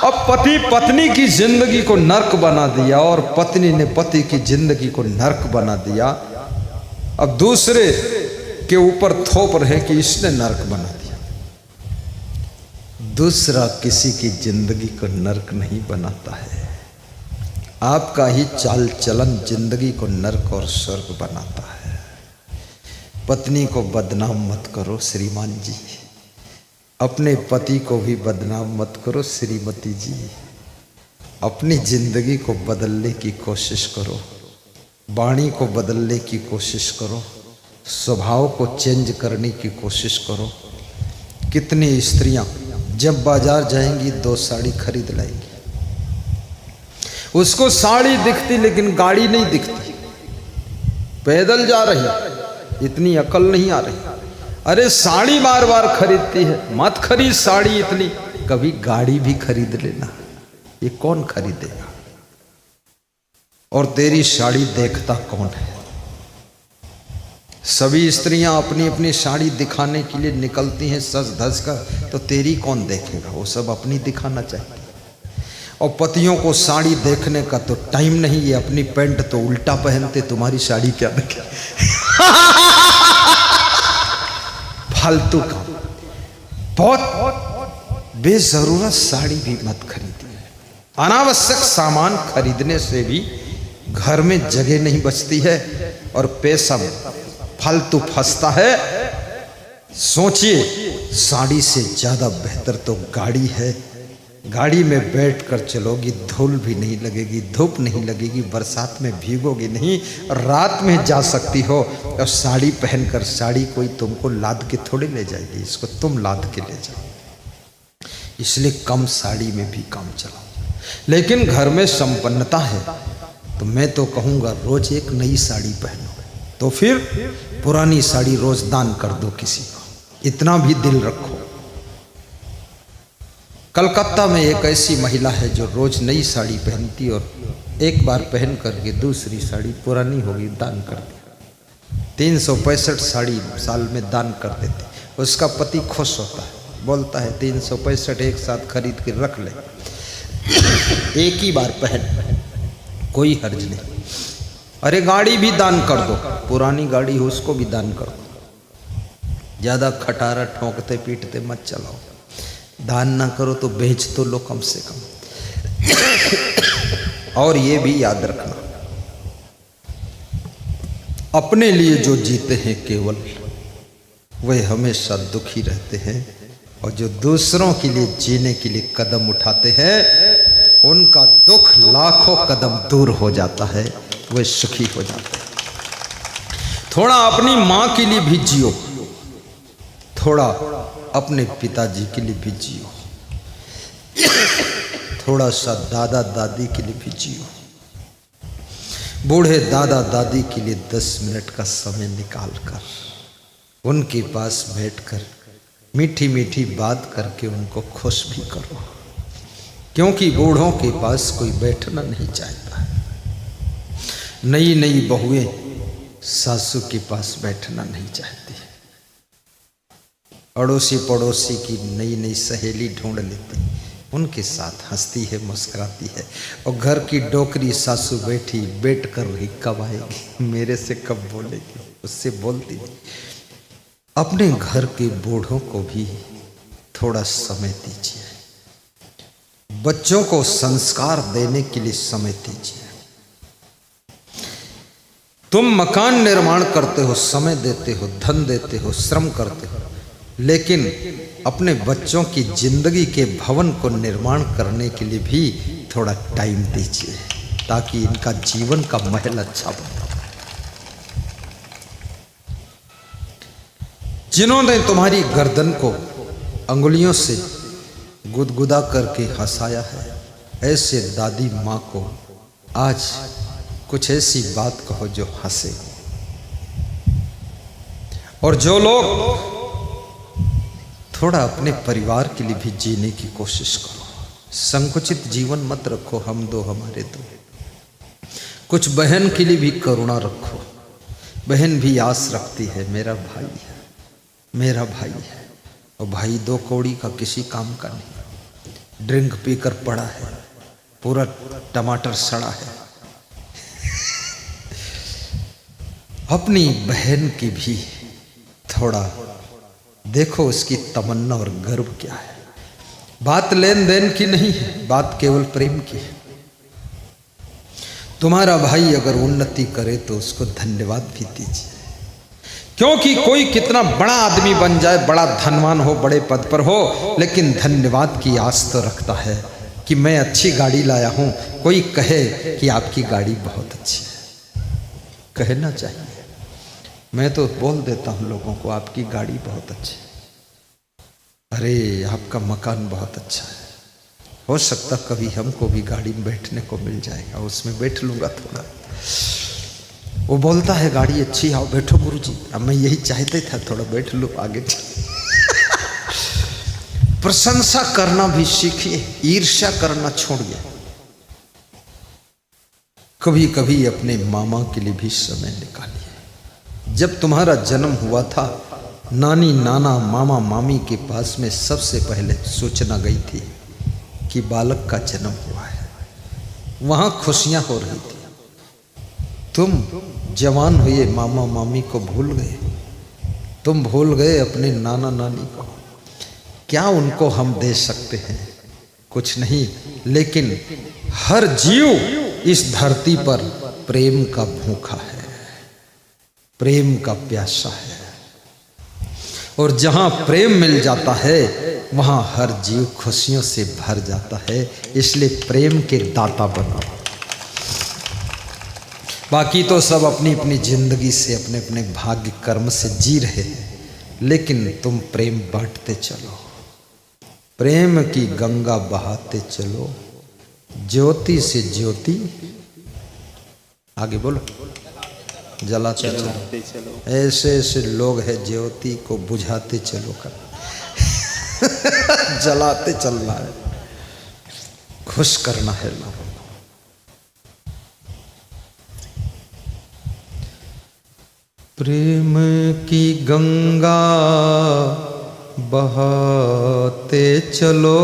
अब पति पत्नी की जिंदगी को नरक बना दिया और पत्नी ने पति की जिंदगी को नरक बना दिया। अब दूसरे के ऊपर थोप रहे कि इसने नरक बना दिया। दूसरा किसी की जिंदगी को नरक नहीं बनाता है, आपका ही चाल चलन जिंदगी को नरक और स्वर्ग बनाता है। पत्नी को बदनाम मत करो श्रीमान जी, अपने पति को भी बदनाम मत करो श्रीमती जी। अपनी जिंदगी को बदलने की कोशिश करो, वाणी को बदलने की कोशिश करो, स्वभाव को चेंज करने की कोशिश करो। कितनी स्त्रियां जब बाजार जाएंगी 2 साड़ी खरीद लाएंगी, उसको साड़ी दिखती लेकिन गाड़ी नहीं दिखती, पैदल जा रही, इतनी अकल नहीं आ रही। अरे साड़ी बार बार खरीदती है, मत खरीद साड़ी इतनी, कभी गाड़ी भी खरीद लेना। ये कौन खरीदेगा? और तेरी साड़ी देखता कौन है? सभी स्त्रियां अपनी अपनी साड़ी दिखाने के लिए निकलती हैं सज धज कर, तो तेरी कौन देखेगा? वो सब अपनी दिखाना चाहिए। और पतियों को साड़ी देखने का तो टाइम नहीं है, अपनी पैंट तो उल्टा पहनते, तुम्हारी साड़ी क्या देखे। फालतू का, बहुत बेजरूरत साड़ी भी मत खरीदिए। अनावश्यक सामान खरीदने से भी घर में जगह नहीं बचती है और पैसा फालतू फंसता है। सोचिए, साड़ी से ज्यादा बेहतर तो गाड़ी है। गाड़ी में बैठकर चलोगी, धूल भी नहीं लगेगी, धूप नहीं लगेगी, बरसात में भीगोगी नहीं, रात में जा सकती हो। और साड़ी पहनकर, साड़ी कोई तुमको लाद के थोड़ी ले जाएगी, इसको तुम लाद के ले जाओ। इसलिए कम साड़ी में भी काम चलाओ। लेकिन घर में संपन्नता है तो मैं तो कहूँगा रोज एक नई साड़ी पहनो, तो फिर पुरानी साड़ी रोज दान कर दो किसी को, इतना भी दिल रखो। कलकत्ता में एक ऐसी महिला है जो रोज नई साड़ी पहनती और एक बार पहन करके दूसरी साड़ी पुरानी होगी दान कर दी। 365 साड़ी साल में दान कर देती। उसका पति खुश होता है, बोलता है 365 एक साथ खरीद के रख ले, एक ही बार पहन, कोई हर्ज नहीं। अरे गाड़ी भी दान कर दो, पुरानी गाड़ी हो उसको भी दान कर दो। ज़्यादा खटारा ठोंकते पीटते मत चलाओ। दान ना करो तो बेच तो लो कम से कम। और ये भी याद रखना, अपने लिए जो जीते हैं केवल वे हमेशा दुखी रहते हैं, और जो दूसरों के लिए जीने के लिए कदम उठाते हैं उनका दुख लाखों कदम दूर हो जाता है, वे सुखी हो जाते हैं। थोड़ा अपनी माँ के लिए भी जियो, थोड़ा अपने पिताजी के लिए भी जियो, थोड़ा सा दादा दादी के लिए भी जियो। बूढ़े दादा दादी के लिए 10 मिनट का समय निकालकर उनके पास बैठकर मीठी मीठी बात करके उनको खुश भी करो, क्योंकि बूढ़ों के पास कोई बैठना नहीं चाहता। नई नई बहुएं सासू के पास बैठना नहीं चाहती, अड़ोसी पड़ोसी की नई नई सहेली ढूंढ लेती, उनके साथ हंसती है, मुस्कुराती है, और घर की डोकरी सासू बैठी बैठ कर रही, कब आएगी, मेरे से कब बोलेगी, उससे बोलती नहीं। अपने घर के बूढ़ों को भी थोड़ा समय दीजिए, बच्चों को संस्कार देने के लिए समय दीजिए। तुम मकान निर्माण करते हो, समय देते हो, धन देते हो, श्रम करते हो, लेकिन अपने बच्चों की जिंदगी के भवन को निर्माण करने के लिए भी थोड़ा टाइम दीजिए, ताकि इनका जीवन का महल अच्छा बने। जिन्होंने तुम्हारी गर्दन को अंगुलियों से गुदगुदा करके हंसाया है, ऐसे दादी माँ को आज कुछ ऐसी बात कहो जो हंसे। और जो लोग थोड़ा अपने परिवार के लिए भी जीने की कोशिश करो, संकुचित जीवन मत रखो, हम दो हमारे दो। कुछ बहन के लिए भी करुणा रखो, बहन भी आस रखती है, मेरा भाई है, मेरा भाई है, और भाई 2 कौड़ी का किसी काम का नहीं, ड्रिंक पीकर पड़ा है, पूरा टमाटर सड़ा है। अपनी बहन की भी थोड़ा देखो, उसकी तमन्ना और गर्व क्या है। बात लेन देन की नहीं है, बात केवल प्रेम की है। तुम्हारा भाई अगर उन्नति करे तो उसको धन्यवाद भी दीजिए, क्योंकि कोई कितना बड़ा आदमी बन जाए, बड़ा धनवान हो, बड़े पद पर हो, लेकिन धन्यवाद की आस तो रखता है कि मैं अच्छी गाड़ी लाया हूं, कोई कहे कि आपकी गाड़ी बहुत अच्छी है, कहना चाहिए। मैं तो बोल देता हूं लोगों को, आपकी गाड़ी बहुत अच्छी है, अरे आपका मकान बहुत अच्छा है, हो सकता कभी हमको भी गाड़ी में बैठने को मिल जाएगा, उसमें बैठ लूंगा थोड़ा। वो बोलता है गाड़ी अच्छी, आओ बैठो गुरुजी। अब मैं यही चाहते था, थोड़ा बैठ लो आगे। प्रशंसा करना भी सीखिए, ईर्ष्या करना छोड़िए। कभी कभी अपने मामा के लिए भी समय निकालिए। जब तुम्हारा जन्म हुआ था, नानी नाना मामा मामी के पास में सबसे पहले सूचना गई थी कि बालक का जन्म हुआ है, वहां खुशियां हो रही थी। तुम जवान हुए, मामा मामी को भूल गए, तुम भूल गए अपने नाना नानी को। क्या उनको हम दे सकते हैं? कुछ नहीं, लेकिन हर जीव इस धरती पर प्रेम का भूखा है, प्रेम का प्यासा है, और जहां प्रेम मिल जाता है वहां हर जीव खुशियों से भर जाता है। इसलिए प्रेम के दाता बनो। बाकी तो सब अपनी अपनी जिंदगी से, अपने अपने भाग्य कर्म से जी रहे हैं, लेकिन तुम प्रेम बांटते चलो, प्रेम की गंगा बहाते चलो, ज्योति से ज्योति, आगे बोलो, जलाते चलो। ऐसे ऐसे लोग हैं ज्योति को बुझाते चलो कर जलाते चलना है, खुश करना है लोगों को। प्रेम की गंगा बहाते चलो,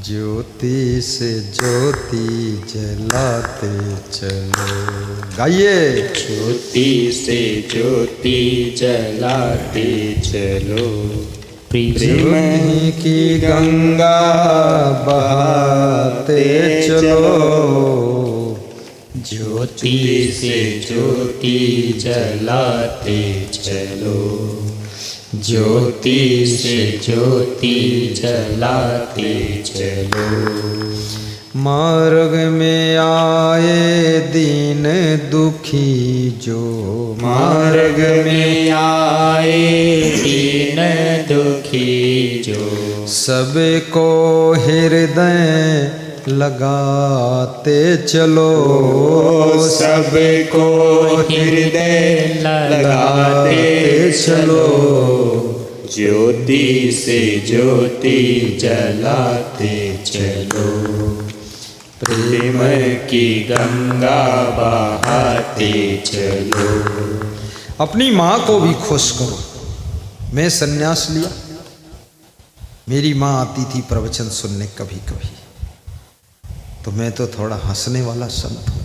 ज्योति से ज्योति जलाते चलो। गाइए, ज्योति से ज्योति जलाते चलो, प्रेम की गंगा बहाते चलो, ज्योति से ज्योति जलाते चलो, ज्योति से ज्योति जलाते चलो। मार्ग में आए दीन दुखी जो, मार्ग में आए दीन दुखी जो, सबको हृदय लगाते चलो, सबको हृदय लगाते चलो। ज्योति से ज्योति जलाते चलो, प्रेम की गंगा बहाते चलो। अपनी माँ को भी खुश करो। मैं सन्यास लिया, मेरी माँ आती थी प्रवचन सुनने कभी कभी, तो मैं तो थोड़ा हंसने वाला संत हूँ,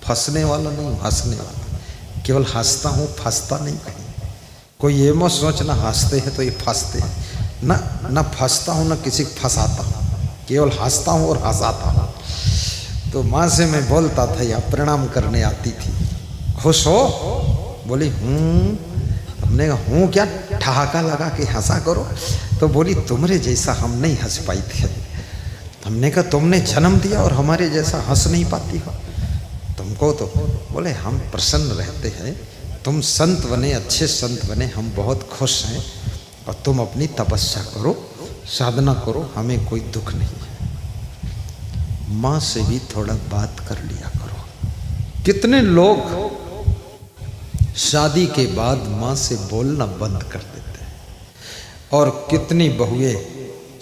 फंसने वाला नहीं हूँ, हंसने वाला। केवल हंसता हूँ, फंसता नहीं कहीं। कोई ये मत सोचना हंसते हैं तो ये फंसते हैं, ना फंसता हूँ ना किसी को फंसाता हूँ, केवल हंसता हूँ और हंसाता हूँ। तो माँ से मैं बोलता था या प्रणाम करने आती थी, खुश हो? बोली हूँ। हमने कहा हूँ क्या, ठहाका लगा के हंसा करो। तो बोली तुम्हारे जैसा हम नहीं हंस पाई थे। हमने कहा तुमने जन्म दिया और हमारे जैसा हंस नहीं पाती हो तुमको तो। बोले हम प्रसन्न रहते हैं, तुम संत बने, अच्छे संत बने, हम बहुत खुश हैं, और तुम अपनी तपस्या करो, साधना करो, हमें कोई दुख नहीं है। माँ से भी थोड़ा बात कर लिया करो। कितने लोग शादी के बाद माँ से बोलना बंद कर देते हैं, और कितनी बहुएं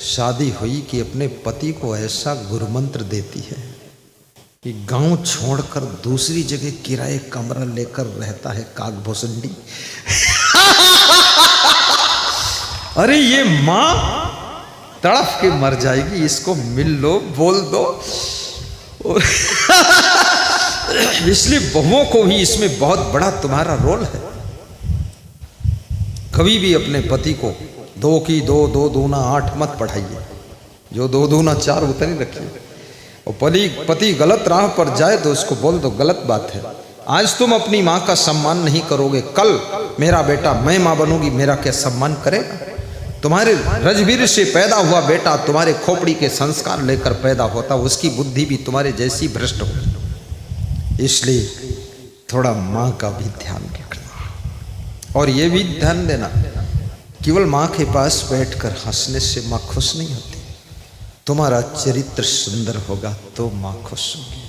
शादी हुई कि अपने पति को ऐसा गुरुमंत्र देती है कि गांव छोड़कर दूसरी जगह किराए कमरा लेकर रहता है कागभूसुंडी। अरे ये माँ तड़फ के मर जाएगी, इसको मिल लो, बोल दो। इसलिए बहुओं को भी इसमें बहुत बड़ा तुम्हारा रोल है। कभी भी अपने पति को 2 की 2, 2 दूना 8 मत पढ़ाइए, जो 2 दूना 4 उतनी रखिए। और पति गलत राह पर जाए तो उसको बोल दो गलत बात है, आज तुम अपनी माँ का सम्मान नहीं करोगे, कल मेरा बेटा, मैं माँ बनूंगी, मेरा क्या सम्मान करेगा? तुम्हारे रजवीर से पैदा हुआ बेटा तुम्हारे खोपड़ी के संस्कार लेकर पैदा होता, उसकी बुद्धि भी तुम्हारे जैसी भ्रष्ट होगी। इसलिए थोड़ा माँ का भी ध्यान रखना, और ये भी ध्यान देना, केवल माँ के पास बैठकर हंसने से माँ खुश नहीं होती। तुम्हारा चरित्र सुंदर होगा तो माँ खुश होगी,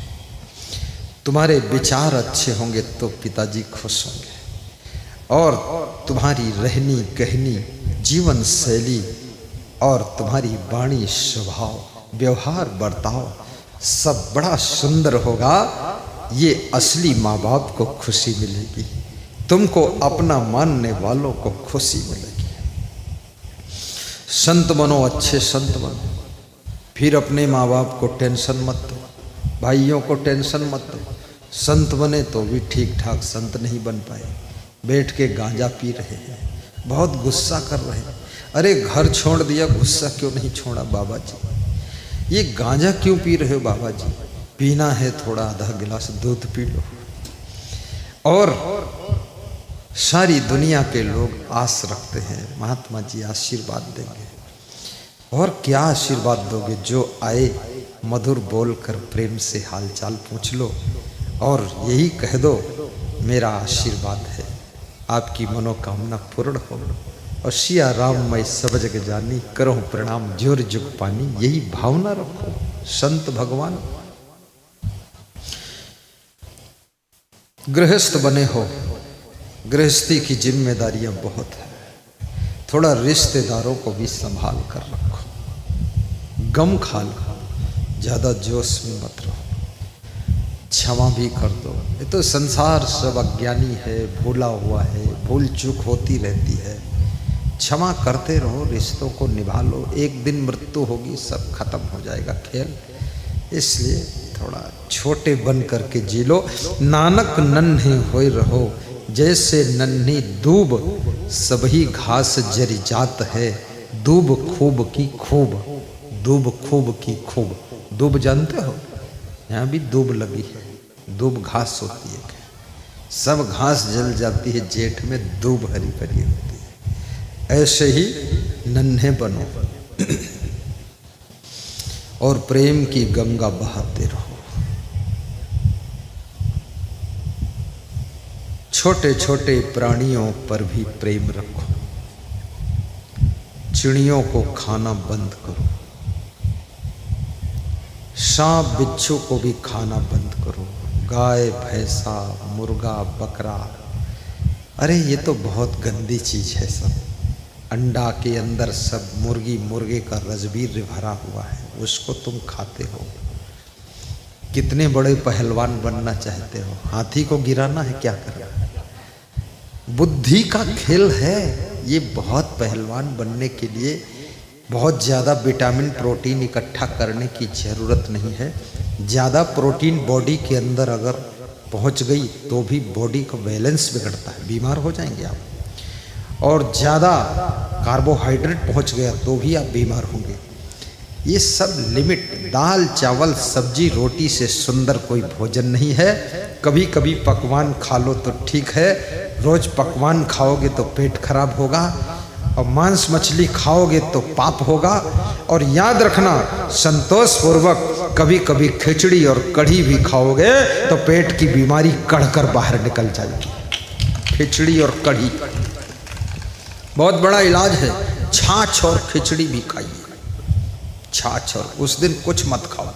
तुम्हारे विचार अच्छे होंगे तो पिताजी खुश होंगे, और तुम्हारी रहनी कहनी जीवन शैली और तुम्हारी वाणी स्वभाव व्यवहार बर्ताव सब बड़ा सुंदर होगा। ये असली माँ बाप को खुशी मिलेगी, तुमको अपना मानने वालों को खुशी मिलेगी। संत बनो, अच्छे संत बनो, फिर अपने माँ बाप को टेंशन मत दो, भाइयों को टेंशन मत दो। संत बने तो भी ठीक ठाक संत नहीं बन पाए, बैठ के गांजा पी रहे हैं, बहुत गुस्सा कर रहे हैं। अरे घर छोड़ दिया, गुस्सा क्यों नहीं छोड़ा बाबा जी? ये गांजा क्यों पी रहे हो बाबा जी? पीना है थोड़ा आधा गिलास दूध पी लो। और सारी दुनिया के लोग आस रखते हैं महात्मा जी आशीर्वाद देंगे, और क्या आशीर्वाद दोगे? जो आए मधुर बोलकर प्रेम से हालचाल पूछ लो, और यही कह दो मेरा आशीर्वाद है, आपकी मनोकामना पूर्ण हो। और सिया राम मैं सब जग जानी, करो प्रणाम जोर जुग पानी, यही भावना रखो संत भगवान। गृहस्थ बने हो, गृहस्थी की जिम्मेदारियां बहुत है, थोड़ा रिश्तेदारों को भी संभाल कर रखो, गम खा लो, ज़्यादा जोश में मत रहो, क्षमा भी कर दो। ये तो संसार सब अज्ञानी है, भूला हुआ है, भूल चूक होती रहती है, क्षमा करते रहो, रिश्तों को निभा लो, एक दिन मृत्यु होगी, सब खत्म हो जाएगा खेल। इसलिए थोड़ा छोटे बन करके जी लो। नानक नन्हे होए रहो, जैसे नन्ही दूब, सभी घास जरी जात है, दूब खूब की खूब, दूब खूब की खूब। दूब जानते हो, यहाँ भी दूब लगी है, दूब घास होती है, सब घास जल जाती है, जेठ में दूब हरी भरी होती है। ऐसे ही नन्हे बनो और प्रेम की गंगा बहाते रहो। छोटे छोटे प्राणियों पर भी प्रेम रखो। चिड़ियों को खाना बंद करो, सांप बिच्छू को भी खाना बंद करो, गाय भैंसा मुर्गा बकरा, अरे ये तो बहुत गंदी चीज है सब। अंडा के अंदर सब मुर्गी मुर्गे का रजबीर भरा हुआ है, उसको तुम खाते हो। कितने बड़े पहलवान बनना चाहते हो, हाथी को गिराना है, क्या करना है? बुद्धि का खेल है ये। बहुत पहलवान बनने के लिए बहुत ज़्यादा विटामिन प्रोटीन इकट्ठा करने की ज़रूरत नहीं है। ज़्यादा प्रोटीन बॉडी के अंदर अगर पहुंच गई तो भी बॉडी का बैलेंस बिगड़ता है, बीमार हो जाएंगे आप। और ज़्यादा कार्बोहाइड्रेट पहुंच गया तो भी आप बीमार होंगे। ये सब लिमिट। दाल चावल सब्जी रोटी से सुंदर कोई भोजन नहीं है। कभी कभी पकवान खा लो तो ठीक है, रोज पकवान खाओगे तो पेट खराब होगा, और मांस मछली खाओगे तो पाप होगा। और याद रखना, संतोष पूर्वक कभी कभी खिचड़ी और कढ़ी भी खाओगे तो पेट की बीमारी कढ़कर बाहर निकल जाएगी। खिचड़ी और कढ़ी बहुत बड़ा इलाज है। छाछ और खिचड़ी भी खाइए। छाछ और उस दिन कुछ मत खाओ,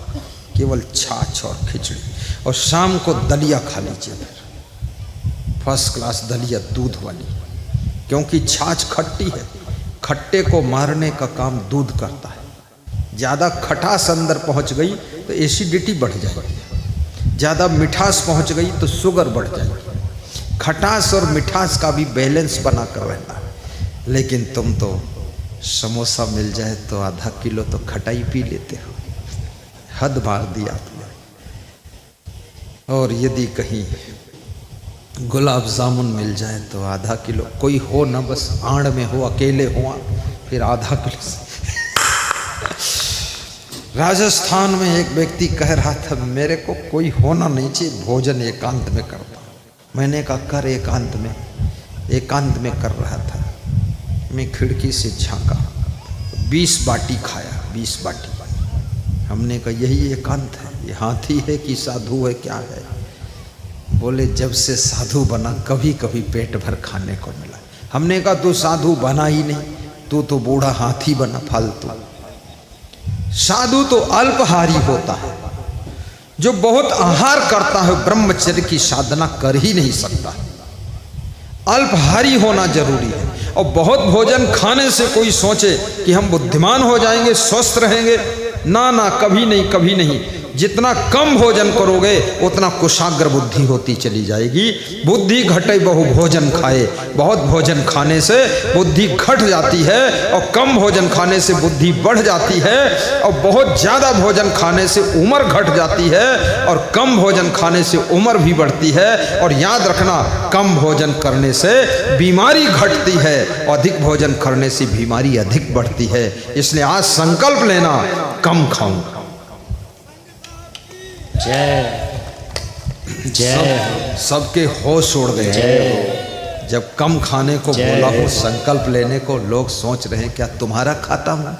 केवल छाछ और खिचड़ी, और शाम को दलिया खा लीजिए, फिर फर्स्ट क्लास दलिया दूध वाली, क्योंकि छाछ खट्टी है। खट्टे को मारने का काम दूध करता है। ज़्यादा खटास अंदर पहुंच गई तो एसिडिटी बढ़ जाएगी, ज़्यादा मिठास पहुंच गई तो शुगर बढ़ जाएगी। खटास और मिठास का भी बैलेंस बना कर रहना है। लेकिन तुम तो समोसा मिल जाए तो आधा किलो तो खटाई पी लेते हो, हद मार दिया तुमने। और यदि कहीं गुलाब जामुन मिल जाए तो आधा किलो, कोई हो ना बस आड़ में हो, अकेले हो, फिर आधा किलो। राजस्थान में एक व्यक्ति कह रहा था, मेरे को कोई होना नहीं चाहिए, भोजन एकांत में करता। मैंने कहा कर एकांत में। एकांत में कर रहा था, मैं खिड़की से झांका, 20 बाटी खाया, 20 बाटी। हमने कहा यही एकांत है, ये हाथी है कि साधु है, क्या है? बोले जब से साधु बना कभी कभी पेट भर खाने को मिला। हमने कहा तू साधु बना ही नहीं, तू तो बूढ़ा हाथी बना, फालतू। साधु तो अल्पहारी होता है, जो बहुत आहार करता है, ब्रह्मचर्य की साधना कर ही नहीं सकता। अल्पहारी होना जरूरी है। और बहुत भोजन खाने से कोई सोचे कि हम बुद्धिमान हो जाएंगे, स्वस्थ रहेंगे, ना ना, कभी नहीं, कभी नहीं। जितना कम भोजन करोगे उतना कुशाग्र बुद्धि होती चली जाएगी। बुद्धि घटे बहु भोजन खाए। बहुत भोजन खाने से बुद्धि घट जाती है, और कम भोजन खाने से बुद्धि बढ़ जाती है, और बहुत ज़्यादा भोजन खाने से उम्र घट जाती है, और कम भोजन खाने से उम्र भी बढ़ती है। और याद रखना, कम भोजन करने से बीमारी घटती है, अधिक भोजन करने से बीमारी अधिक बढ़ती है। इसलिए आज संकल्प लेना, कम खाऊं। जय जय। सबके होश उड़ गए। जब कम खाने को बोला हो, संकल्प लेने को, लोग सोच रहे हैं क्या तुम्हारा खाता हूं,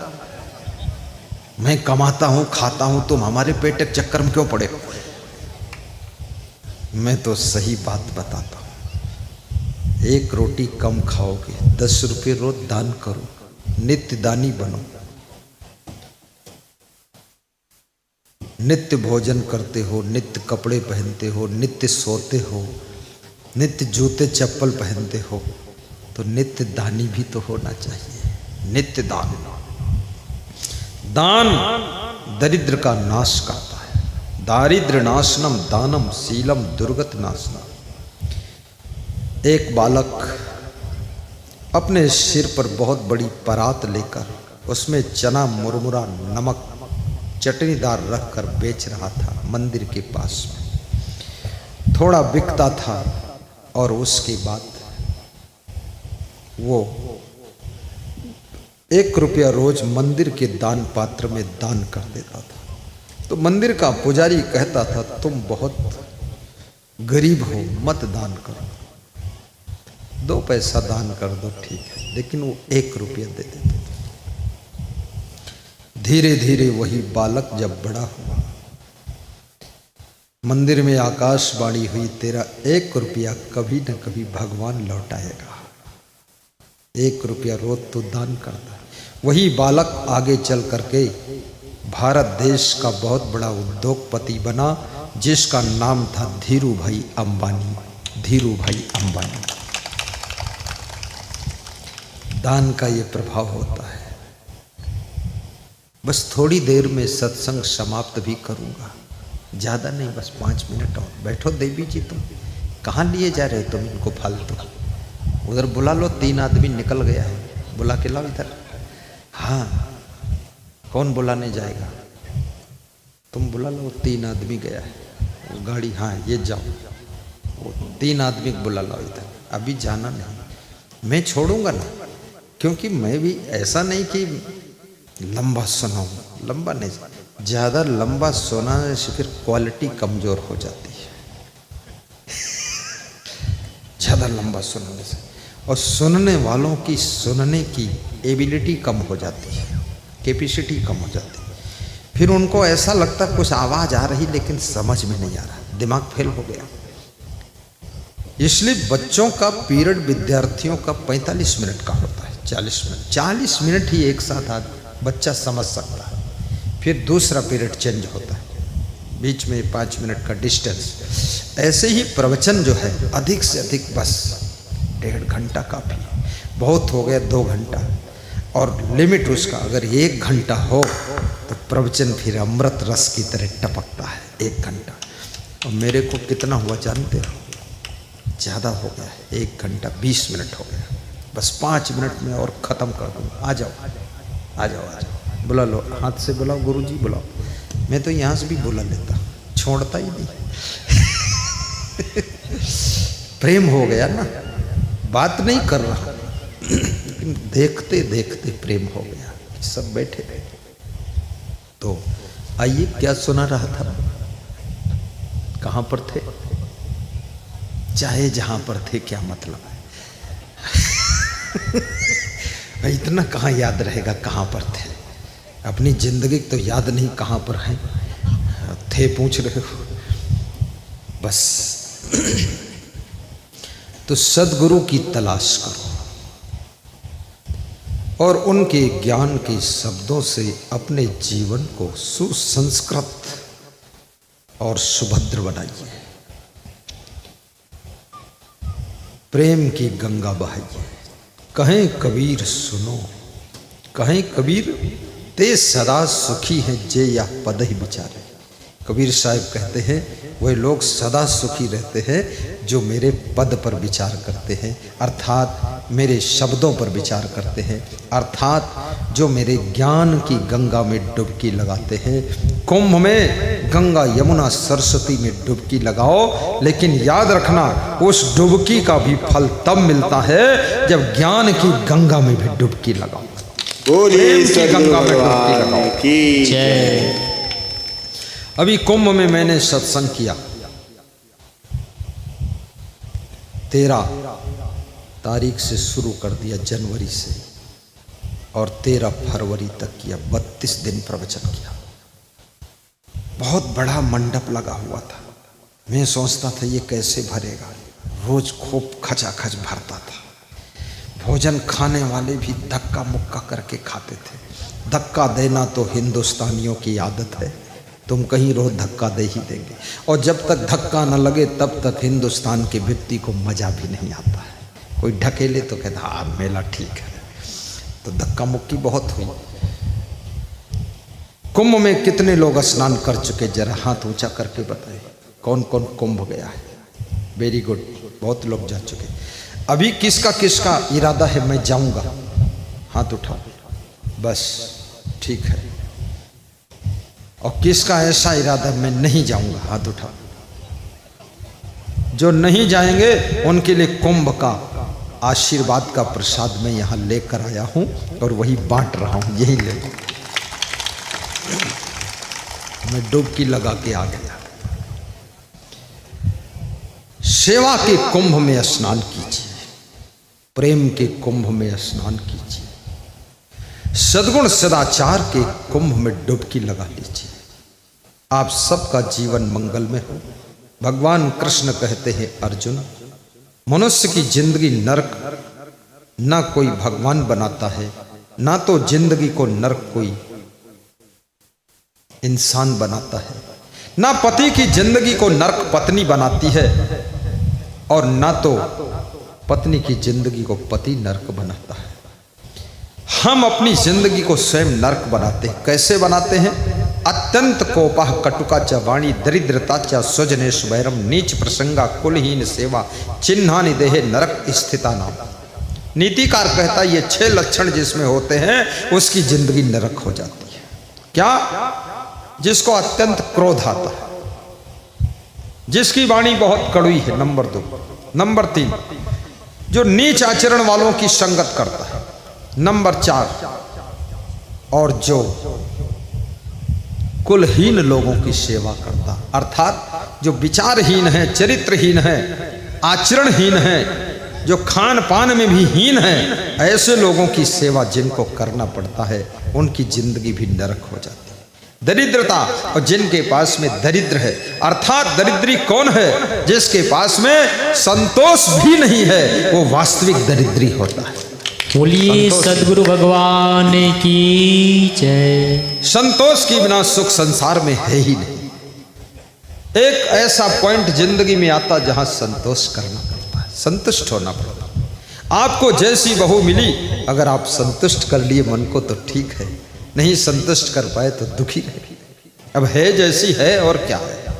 मैं कमाता हूं, खाता हूं, तुम हमारे पेट के चक्कर में क्यों पड़े हो? मैं तो सही बात बताता हूं। 1 रोटी कम खाओगे, 10 रुपये रोज दान करो, नित्य दानी बनो। नित्य भोजन करते हो, नित्य कपड़े पहनते हो, नित्य सोते हो, नित्य जूते चप्पल पहनते हो, तो नित्य दानी भी तो होना चाहिए। नित्य दान। दान दरिद्र का नाश करता है। दारिद्र्य नाशनम दानम शीलम दुर्गत नाशनम। एक बालक अपने सिर पर बहुत बड़ी परात लेकर उसमें चना, मुरमुरा, नमक, चटनीदार रखकर बेच रहा था मंदिर के पास में। थोड़ा बिकता था और उसके बाद वो 1 रुपया रोज मंदिर के दान पात्र में दान कर देता था। तो मंदिर का पुजारी कहता था, तुम बहुत गरीब हो मत दान करो, 2 पैसा दान कर दो ठीक है, लेकिन वो 1 रुपया दे देते थे। धीरे धीरे वही बालक जब बड़ा हुआ, मंदिर में आकाशवाणी हुई, तेरा 1 रुपया कभी न कभी भगवान लौटाएगा, 1 रुपया रोज तो दान करता। वही बालक आगे चल करके भारत देश का बहुत बड़ा उद्योगपति बना, जिसका नाम था धीरू भाई अंबानी। धीरू भाई अंबानी। दान का ये प्रभाव होता है। बस थोड़ी देर में सत्संग समाप्त भी करूंगा, ज़्यादा नहीं, बस 5 मिनट और बैठो। देवी जी तुम कहाँ लिए जा रहे हो तुम इनको फालतू? उधर बुला लो, 3 आदमी निकल गया है, बुला के लाओ इधर। हाँ, कौन बुलाने जाएगा? तुम बुला लो, 3 आदमी गया है, वो गाड़ी। हाँ ये जाओ, वो 3 आदमी बुला लो इधर। अभी जाना नहीं, मैं छोड़ूंगा ना, क्योंकि मैं भी ऐसा नहीं कि लंबा सुनाऊं, लंबा नहीं, ज़्यादा लंबा सुनाने से फिर क्वालिटी कमज़ोर हो जाती है। ज़्यादा लंबा सुनाने से, और सुनने वालों की सुनने की एबिलिटी कम हो जाती है, कैपेसिटी कम हो जाती है। फिर उनको ऐसा लगता कुछ आवाज़ आ रही लेकिन समझ में नहीं आ रहा, दिमाग फेल हो गया। इसलिए बच्चों का पीरियड विद्यार्थियों का 45 मिनट का होता है, 40 मिनट ही एक साथ बच्चा समझ सकता है। फिर दूसरा पीरियड चेंज होता है, बीच में 5 मिनट का डिस्टेंस। ऐसे ही प्रवचन जो है अधिक से अधिक बस 1.5 घंटा काफ़ी, बहुत हो गया 2 घंटा, और लिमिट उसका अगर 1 घंटा हो तो प्रवचन फिर अमृत रस की तरह टपकता है 1 घंटा। और मेरे को कितना हुआ जानते हो? ज़्यादा हो गया है, 1 घंटा 20 मिनट हो गया, बस 5 मिनट में और ख़त्म कर दूँगा। आ जाओ आ जाओ आ जाओ, बुला लो, हाथ से बुलाओ, गुरुजी बुलाओ। मैं तो यहाँ से भी बुला लेता, छोड़ता ही नहीं। प्रेम हो गया ना, बात नहीं कर रहा, लेकिन देखते देखते प्रेम हो गया। सब बैठे तो आइए, क्या सुना रहा था? कहाँ पर थे? चाहे जहाँ पर थे क्या मतलब है? इतना कहाँ याद रहेगा कहाँ पर थे? अपनी जिंदगी तो याद नहीं कहाँ पर है, थे पूछ रहे हो बस। तो सद्गुरु की तलाश करो और उनके ज्ञान के शब्दों से अपने जीवन को सुसंस्कृत और सुभद्र बनाइए। प्रेम की गंगा बहाइए। कहें कबीर सुनो, कहें कबीर ते सदा सुखी हैं जे या पद ही विचारे। कबीर साहब कहते हैं वह लोग सदा सुखी रहते हैं जो मेरे पद पर विचार करते हैं, अर्थात मेरे शब्दों पर विचार करते हैं, अर्थात जो मेरे ज्ञान की गंगा में डुबकी लगाते हैं। कुंभ में गंगा यमुना सरस्वती में डुबकी लगाओ, लेकिन याद रखना उस डुबकी का भी फल तब मिलता है जब ज्ञान की गंगा में भी डुबकी लगाओ, प्रेम की गंगा में डुबकी लगाओ। जय। अभी कुंभ में मैंने सत्संग किया, 13 तारीख से शुरू कर दिया, जनवरी से, और 13 फरवरी तक किया, 32 दिन प्रवचन किया। बहुत बड़ा मंडप लगा हुआ था। मैं सोचता था ये कैसे भरेगा, रोज खूब खचाखच भरता था। भोजन खाने वाले भी धक्का मुक्का करके खाते थे। धक्का देना तो हिंदुस्तानियों की आदत है, तुम कहीं रोज धक्का दे ही देंगे, और जब तक धक्का न लगे तब तक हिंदुस्तान के व्यक्ति को मजा भी नहीं आता है। कोई ढकेले तो कहता हाँ मेला ठीक है। तो धक्का मुक्की बहुत हुई। कुंभ में कितने लोग स्नान कर चुके, जरा हाथ ऊंचा करके बताए कौन कौन कुंभ गया है? वेरी गुड, बहुत लोग जा चुके। अभी किसका किसका इरादा है मैं जाऊंगा? हाथ उठाओ, बस ठीक है। और किसका ऐसा इरादा मैं नहीं जाऊंगा? हाथ उठाओ। जो नहीं जाएंगे उनके लिए कुंभ का आशीर्वाद का प्रसाद मैं यहाँ लेकर आया हूँ और वही बांट रहा हूँ, यही ले लो। मैं डुबकी लगा के आ गया। सेवा के कुंभ में स्नान कीजिए, प्रेम के कुंभ में स्नान कीजिए, सद्गुण सदाचार के कुंभ में डुबकी लगा लीजिए। आप सबका जीवन मंगल में हो। भगवान कृष्ण कहते हैं अर्जुन, मनुष्य की जिंदगी नरक ना कोई भगवान बनाता है, ना तो जिंदगी को नरक कोई इंसान बनाता है, ना पति की जिंदगी को नरक पत्नी बनाती है, और ना तो पत्नी की जिंदगी को पति नरक बनाता है। हम अपनी जिंदगी को स्वयं नरक बनाते हैं। कैसे बनाते हैं? अत्यंत कोपः कटुका च वाणी दरिद्रता च स्वजनेषु वैरम नीच प्रसंगा कुलहीन सेवा चिन्हानि देहे नरक स्थिता नाम। नीतिकार कहता है ये 6 लक्षण जिसमें होते हैं उसकी जिंदगी नरक हो जाती है। क्या? जिसको अत्यंत क्रोध आता है, जिसकी वाणी बहुत कड़वी है, नंबर 2। नंबर 3, जो नीच आचरण वालों की संगत करता है, नंबर 4, और जो कुलहीन लोगों की सेवा करता, अर्थात जो विचारहीन है, चरित्रहीन है, आचरणहीन है, जो खान पान में भी हीन है, ऐसे लोगों की सेवा जिनको करना पड़ता है उनकी जिंदगी भी नरक हो जाती है। दरिद्रता, और जिनके पास में दरिद्र है, अर्थात दरिद्री कौन है? जिसके पास में संतोष भी नहीं है, वो वास्तविक दरिद्री होता है। बोलिए सद्गुरु भगवान की जय। संतोष के बिना सुख संसार में है ही नहीं। एक ऐसा पॉइंट जिंदगी में आता जहां संतोष करना पड़ता है, संतुष्ट होना पड़ता है। आपको जैसी बहू मिली, अगर आप संतुष्ट कर लिए मन को तो ठीक है, नहीं संतुष्ट कर पाए तो दुखी रहे। अब है जैसी है और क्या है।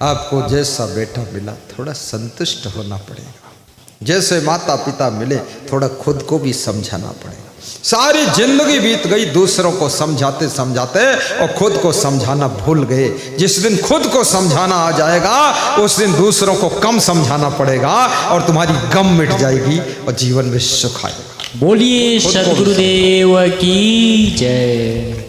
आपको जैसा बेटा मिला थोड़ा संतुष्ट होना पड़ेगा, जैसे माता पिता मिले थोड़ा खुद को भी समझाना पड़ेगा। सारी जिंदगी बीत गई दूसरों को समझाते समझाते और खुद को समझाना भूल गए। जिस दिन खुद को समझाना आ जाएगा उस दिन दूसरों को कम समझाना पड़ेगा और तुम्हारी गम मिट जाएगी और जीवन में सुख आएगा। बोलिए सद्गुरुदेव की जय।